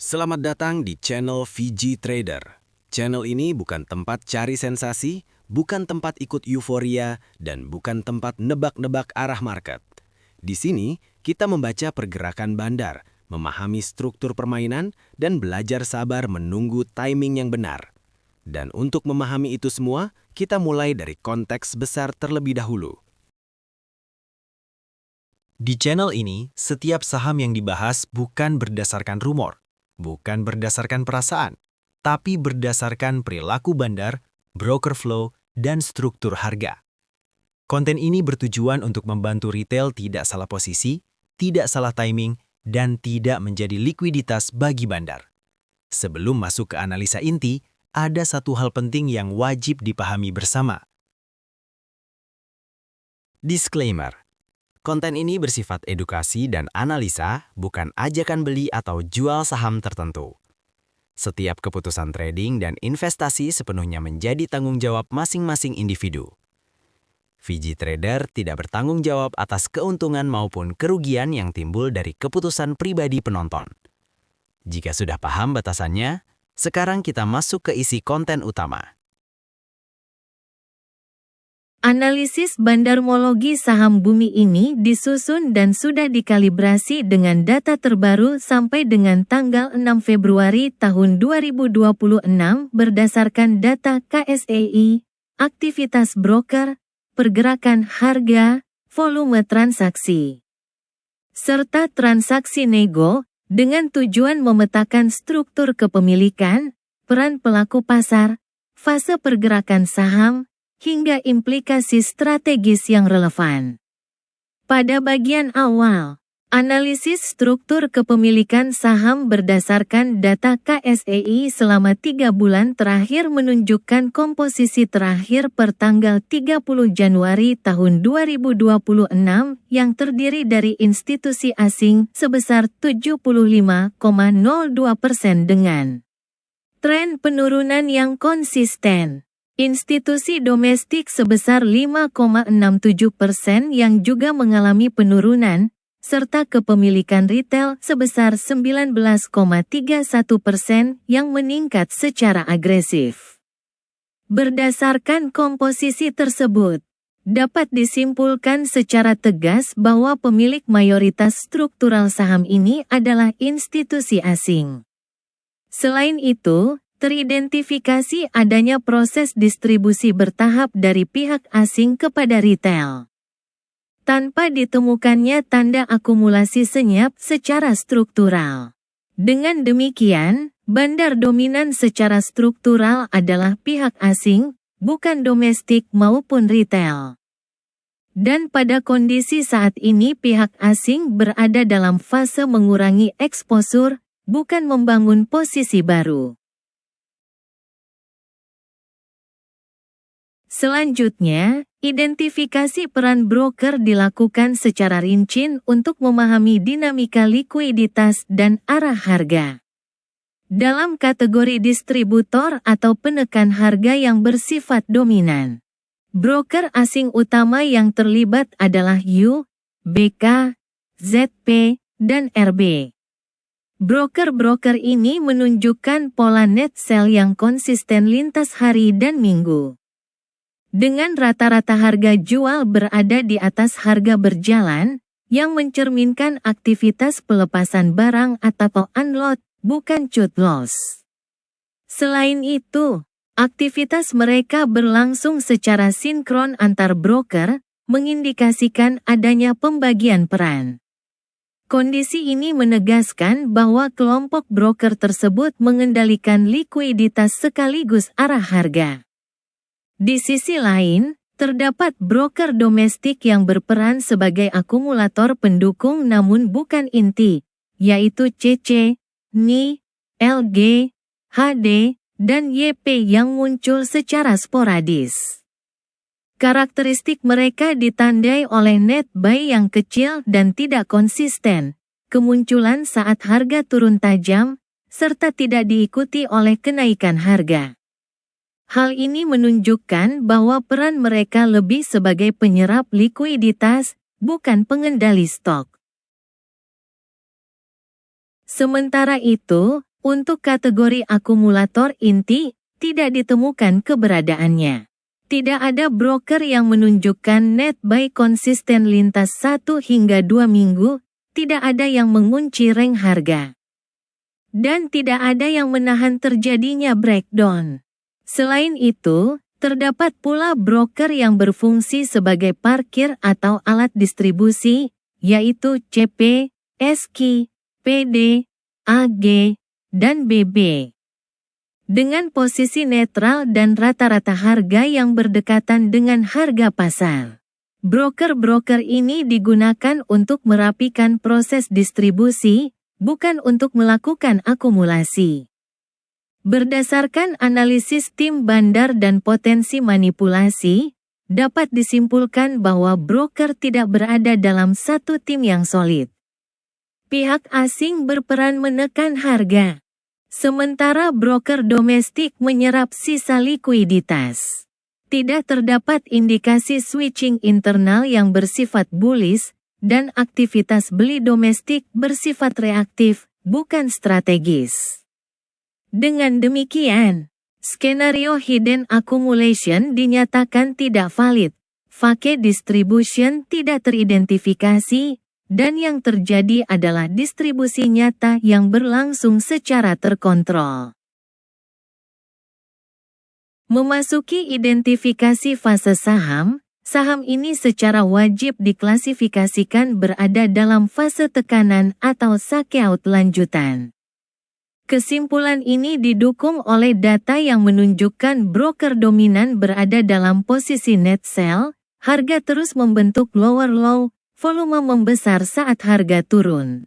Selamat datang di channel VG Trader. Channel ini bukan tempat cari sensasi, bukan tempat ikut euforia, dan bukan tempat nebak-nebak arah market. Di sini, kita membaca pergerakan bandar, memahami struktur permainan, dan belajar sabar menunggu timing yang benar. Dan untuk memahami itu semua, kita mulai dari konteks besar terlebih dahulu. Di channel ini, setiap saham yang dibahas bukan berdasarkan rumor, bukan berdasarkan perasaan, tapi berdasarkan perilaku bandar, broker flow, dan struktur harga. Konten ini bertujuan untuk membantu retail tidak salah posisi, tidak salah timing, dan tidak menjadi likuiditas bagi bandar. Sebelum masuk ke analisa inti, ada satu hal penting yang wajib dipahami bersama. Disclaimer. Konten ini bersifat edukasi dan analisa, bukan ajakan beli atau jual saham tertentu. Setiap keputusan trading dan investasi sepenuhnya menjadi tanggung jawab masing-masing individu. VG Trader tidak bertanggung jawab atas keuntungan maupun kerugian yang timbul dari keputusan pribadi penonton. Jika sudah paham batasannya, sekarang kita masuk ke isi konten utama. Analisis bandarmologi saham bumi ini disusun dan sudah dikalibrasi dengan data terbaru sampai dengan tanggal 6 Februari tahun 2026 berdasarkan data KSEI, aktivitas broker, pergerakan harga, volume transaksi, serta transaksi nego dengan tujuan memetakan struktur kepemilikan, peran pelaku pasar, fase pergerakan saham, hingga implikasi strategis yang relevan. Pada bagian awal, analisis struktur kepemilikan saham berdasarkan data KSEI selama 3 bulan terakhir menunjukkan komposisi terakhir per tanggal 30 Januari tahun 2026 yang terdiri dari institusi asing sebesar 75,02% dengan tren penurunan yang konsisten. Institusi domestik sebesar 5,67% yang juga mengalami penurunan, serta kepemilikan retail sebesar 19,31% yang meningkat secara agresif. Berdasarkan komposisi tersebut, dapat disimpulkan secara tegas bahwa pemilik mayoritas struktural saham ini adalah institusi asing. Selain itu, teridentifikasi adanya proses distribusi bertahap dari pihak asing kepada retail. Tanpa ditemukannya tanda akumulasi senyap secara struktural. Dengan demikian, bandar dominan secara struktural adalah pihak asing, bukan domestik maupun retail. Dan pada kondisi saat ini pihak asing berada dalam fase mengurangi eksposur, bukan membangun posisi baru. Selanjutnya, identifikasi peran broker dilakukan secara rinci untuk memahami dinamika likuiditas dan arah harga. Dalam kategori distributor atau penekan harga yang bersifat dominan, broker asing utama yang terlibat adalah U, BK, ZP, dan RB. Broker-broker ini menunjukkan pola net sell yang konsisten lintas hari dan minggu. Dengan rata-rata harga jual berada di atas harga berjalan, yang mencerminkan aktivitas pelepasan barang atau unload, bukan cut loss. Selain itu, aktivitas mereka berlangsung secara sinkron antar broker, mengindikasikan adanya pembagian peran. Kondisi ini menegaskan bahwa kelompok broker tersebut mengendalikan likuiditas sekaligus arah harga. Di sisi lain, terdapat broker domestik yang berperan sebagai akumulator pendukung namun bukan inti, yaitu CC, NI, LG, HD, dan YP yang muncul secara sporadis. Karakteristik mereka ditandai oleh net buy yang kecil dan tidak konsisten, kemunculan saat harga turun tajam, serta tidak diikuti oleh kenaikan harga. Hal ini menunjukkan bahwa peran mereka lebih sebagai penyerap likuiditas, bukan pengendali stok. Sementara itu, Untuk kategori akumulator inti, tidak ditemukan keberadaannya. Tidak ada broker yang menunjukkan net buy konsisten lintas 1 hingga 2 minggu, tidak ada yang mengunci range harga. Dan tidak ada yang menahan terjadinya breakdown. Selain itu, terdapat pula broker yang berfungsi sebagai parkir atau alat distribusi, yaitu CP, SQ, PD, AG, dan BB. Dengan posisi netral dan rata-rata harga yang berdekatan dengan harga pasar. Broker-broker ini digunakan untuk merapikan proses distribusi, bukan untuk melakukan akumulasi. Berdasarkan analisis tim bandar dan potensi manipulasi, dapat disimpulkan bahwa broker tidak berada dalam satu tim yang solid. Pihak asing berperan menekan harga, sementara broker domestik menyerap sisa likuiditas. Tidak terdapat indikasi switching internal yang bersifat bullish, dan aktivitas beli domestik bersifat reaktif, bukan strategis. Dengan demikian, skenario hidden accumulation dinyatakan tidak valid, fake distribution tidak teridentifikasi, dan yang terjadi adalah distribusi nyata yang berlangsung secara terkontrol. Memasuki identifikasi fase saham, saham ini secara wajib diklasifikasikan berada dalam fase tekanan atau shakeout lanjutan. Kesimpulan ini didukung oleh data yang menunjukkan broker dominan berada dalam posisi net sell, harga terus membentuk lower low, volume membesar saat harga turun.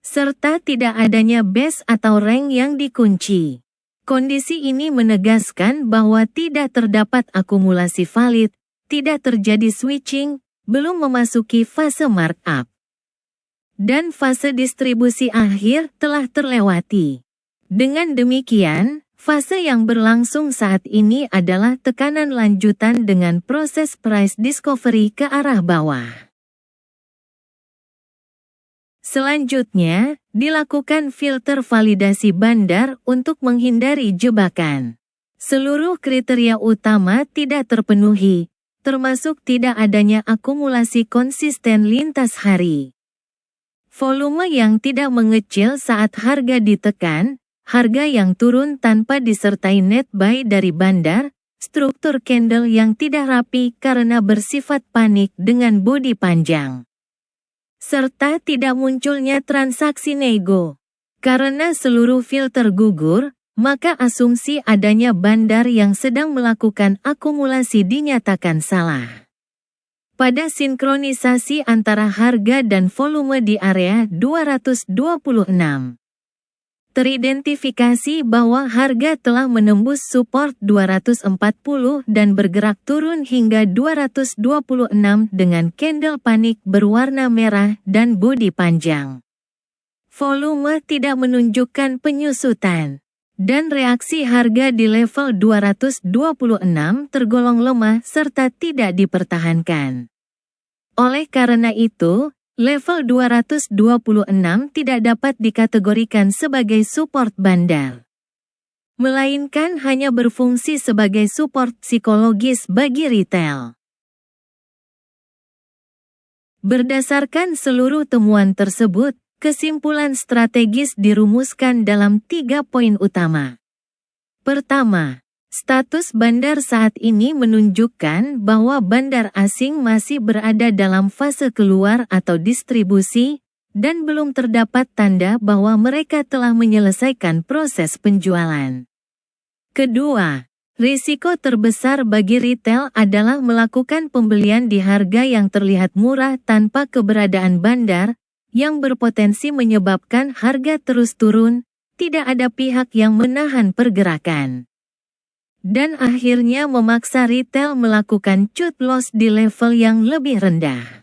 Serta tidak adanya base atau range yang dikunci. Kondisi ini menegaskan bahwa tidak terdapat akumulasi valid, tidak terjadi switching, belum memasuki fase markup. Dan fase distribusi akhir telah terlewati. Dengan demikian, fase yang berlangsung saat ini adalah tekanan lanjutan dengan proses price discovery ke arah bawah. Selanjutnya, dilakukan filter validasi bandar untuk menghindari jebakan. Seluruh kriteria utama tidak terpenuhi, termasuk tidak adanya akumulasi konsisten lintas hari. Volume yang tidak mengecil saat harga ditekan, harga yang turun tanpa disertai net buy dari bandar, struktur candle yang tidak rapi karena bersifat panik dengan bodi panjang. Serta tidak munculnya transaksi nego. Karena seluruh filter gugur, maka asumsi adanya bandar yang sedang melakukan akumulasi dinyatakan salah. Pada sinkronisasi antara harga dan volume di area 226. Teridentifikasi bahwa harga telah menembus support 240 dan bergerak turun hingga 226 dengan candle panik berwarna merah dan bodi panjang. Volume tidak menunjukkan penyusutan, dan reaksi harga di level 226 tergolong lemah serta tidak dipertahankan. Oleh karena itu, level 226 tidak dapat dikategorikan sebagai support bandar, melainkan hanya berfungsi sebagai support psikologis bagi retail. Berdasarkan seluruh temuan tersebut, kesimpulan strategis dirumuskan dalam 3 poin utama. Pertama, status bandar saat ini menunjukkan bahwa bandar asing masih berada dalam fase keluar atau distribusi, dan belum terdapat tanda bahwa mereka telah menyelesaikan proses penjualan. Kedua, risiko terbesar bagi retail adalah melakukan pembelian di harga yang terlihat murah tanpa keberadaan bandar, yang berpotensi menyebabkan harga terus turun, tidak ada pihak yang menahan pergerakan. Dan akhirnya memaksa retail melakukan cut loss di level yang lebih rendah.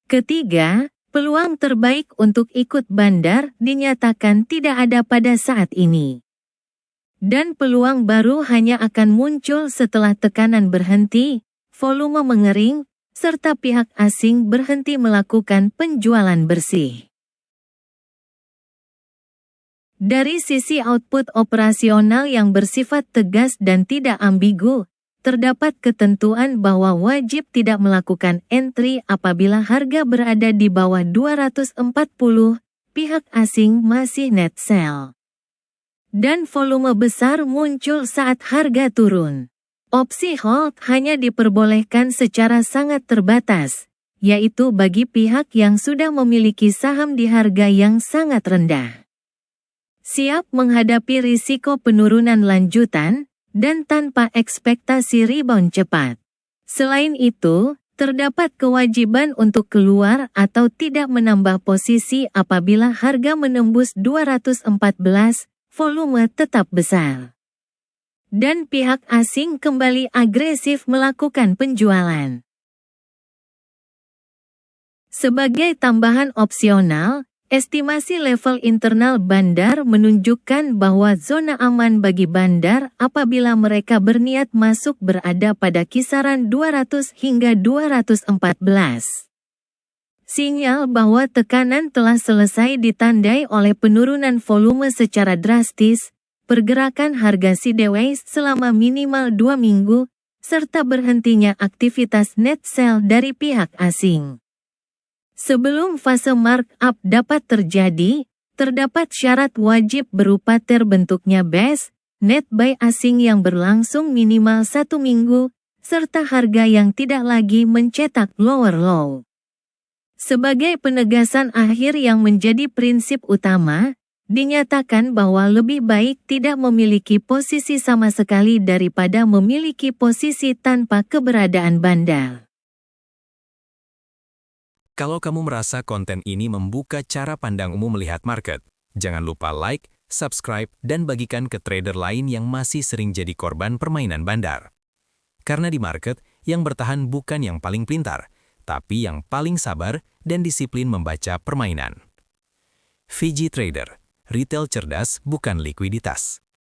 Ketiga, peluang terbaik untuk ikut bandar dinyatakan tidak ada pada saat ini. Dan peluang baru hanya akan muncul setelah tekanan berhenti, volume mengering, serta pihak asing berhenti melakukan penjualan bersih. Dari sisi output operasional yang bersifat tegas dan tidak ambigu, terdapat ketentuan bahwa wajib tidak melakukan entry apabila harga berada di bawah 240, pihak asing masih net sell. Dan volume besar muncul saat harga turun. Opsi hold hanya diperbolehkan secara sangat terbatas, yaitu bagi pihak yang sudah memiliki saham di harga yang sangat rendah. Siap menghadapi risiko penurunan lanjutan, dan tanpa ekspektasi rebound cepat. Selain itu, terdapat kewajiban untuk keluar atau tidak menambah posisi apabila harga menembus 214, volume tetap besar. Dan pihak asing kembali agresif melakukan penjualan. Sebagai tambahan opsional, estimasi level internal bandar menunjukkan bahwa zona aman bagi bandar apabila mereka berniat masuk berada pada kisaran 200 hingga 214. Sinyal bahwa tekanan telah selesai ditandai oleh penurunan volume secara drastis, pergerakan harga sideways selama minimal 2 minggu, serta berhentinya aktivitas net sell dari pihak asing. Sebelum fase markup dapat terjadi, terdapat syarat wajib berupa terbentuknya base, net buy asing yang berlangsung minimal 1 minggu, serta harga yang tidak lagi mencetak lower low. Sebagai penegasan akhir yang menjadi prinsip utama, dinyatakan bahwa lebih baik tidak memiliki posisi sama sekali daripada memiliki posisi tanpa keberadaan bandar. Kalau kamu merasa konten ini membuka cara pandang umum melihat market, jangan lupa like, subscribe, dan bagikan ke trader lain yang masih sering jadi korban permainan bandar. Karena di market, yang bertahan bukan yang paling pintar, tapi yang paling sabar dan disiplin membaca permainan. VG Trader, retail cerdas bukan likuiditas.